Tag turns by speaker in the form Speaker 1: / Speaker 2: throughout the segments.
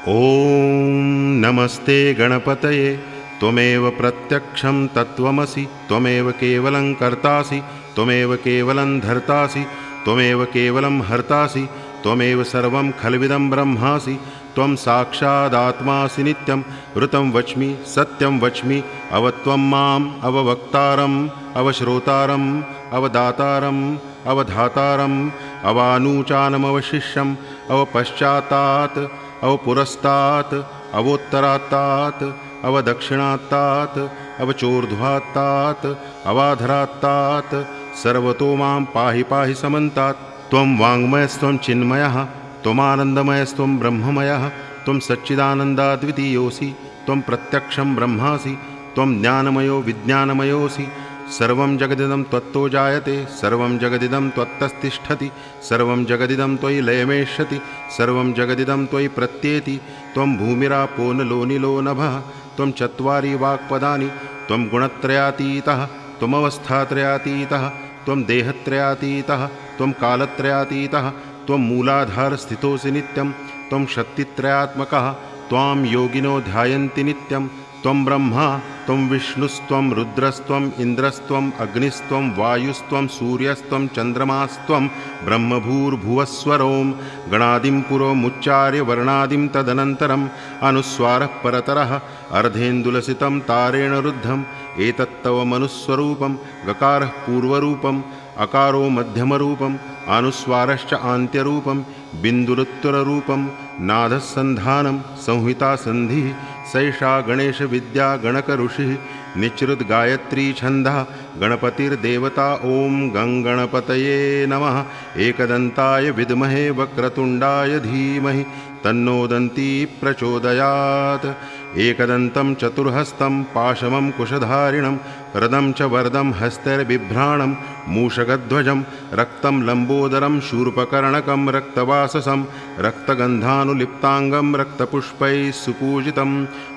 Speaker 1: ॐ नमस्ते गणपतये त्वमेव प्रत्यक्षं तत्त्वमसि त्वमेव केवलं कर्तासि त्वमेव केवलं धर्तासि त्वमेव केवलं हर्तासि त्वमेव सर्वं खल्विदं ब्रह्मासि त्वं साक्षादात्मासि नित्यं ऋतं वच्मि सत्यं वच्मि अवत्वं माम् अववक्तारम् अवश्रोतारम् अवदातारम् अवधातारम् अवानूचानमवशिष्यम् अवपश्चातात् अवपुरस्तात् अवोत्तरात्तात् अवदक्षिणात्तात् अवचोर्ध्वात्तात् अवाधरात्तात् सर्वतो मां पाहि पाहि समन्तात्। त्वं वाङ्मयस्त्वं चिन्मयः त्वमानन्दमयस्त्वं ब्रह्ममयः त्वं सच्चिदानन्दाद्वितीयोऽसि त्वं प्रत्यक्षं ब्रह्मासि त्वं ज्ञानमयो विज्ञानमयोऽसि। सर्वं जगदिदं त्वत्तो जायते सर्वं जगदिदं त्वत्तस्तिष्ठति सर्वं जगदिदं त्वयि लयमेष्यति सर्वं जगदिदं त्वयि प्रत्येति। त्वं भूमिरापो नलो निलो नभः त्वं चत्वारि वाक्पदानि त्वं गुणत्रयातीतः त्वमवस्थात्रयातीतः त्वं देहत्रयातीतः त्वं कालत्रयातीतः त्वं मूलाधारस्थितोऽसि नित्यं त्वं शक्तित्रयात्मकः त्वां योगिनो ध्यायन्ति नित्यं। त्वं ब्रह्मा त्वं विष्णुस्त्वं रुद्रस्त्वम् इन्द्रस्त्वम् अग्निस्त्वं वायुस्त्वं सूर्यस्त्वं चन्द्रमास्त्वं ब्रह्मभूर्भुवस्वरों गणादिं पुरोमुच्चार्य वर्णादिं तदनन्तरम् अनुस्वारः परतरः अर्धेन्दुलसितं तारेण रुद्धम् एतत्तव मनुस्वरूपं गकारः पूर्वरूपम् अकारो मध्यमरूपम् अनुस्वारश्च आन्त्यरूपं बिन्दुरुत्तररूपं नादसन्धानं संहितासन्धिः सैषा गणेशविद्या गणकऋषिः निचृद्गायत्री छन्दः गणपतिर्देवता। ॐ गङ्गणपतये नमः। एकदन्ताय विद्महे वक्रतुण्डाय धीमहि तन्नो दन्ती प्रचोदयात्। एकदन्तं चतुर्हस्तं पाशमं कुशधारिणं रदं च वरदं हस्तैर्बिभ्राणं मूषकध्वजं रक्तं लम्बोदरं शूर्पकर्णकं रक्तवाससं रक्तगन्धानुलिप्ताङ्गं रक्तपुष्पैः सुपूजितं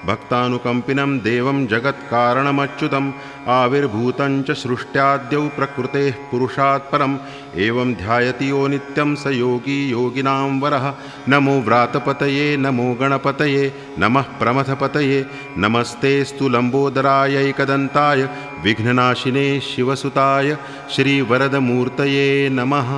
Speaker 1: भक्तानुकम्पिनं देवं जगत्कारणमच्युतम् आविर्भूतं च सृष्ट्याद्यौ प्रकृतेः पुरुषात् परम् एवं ध्यायति यो नित्यं स योगी योगिनां वरः। नमो व्रातपतये नमो गणपतये नमः प्रमथपतये नमस्तेस्तु लम्बोदराय एकदन्ताय विघ्ननाशिने शिवसुताय श्रीवरदमूर्तये नमः।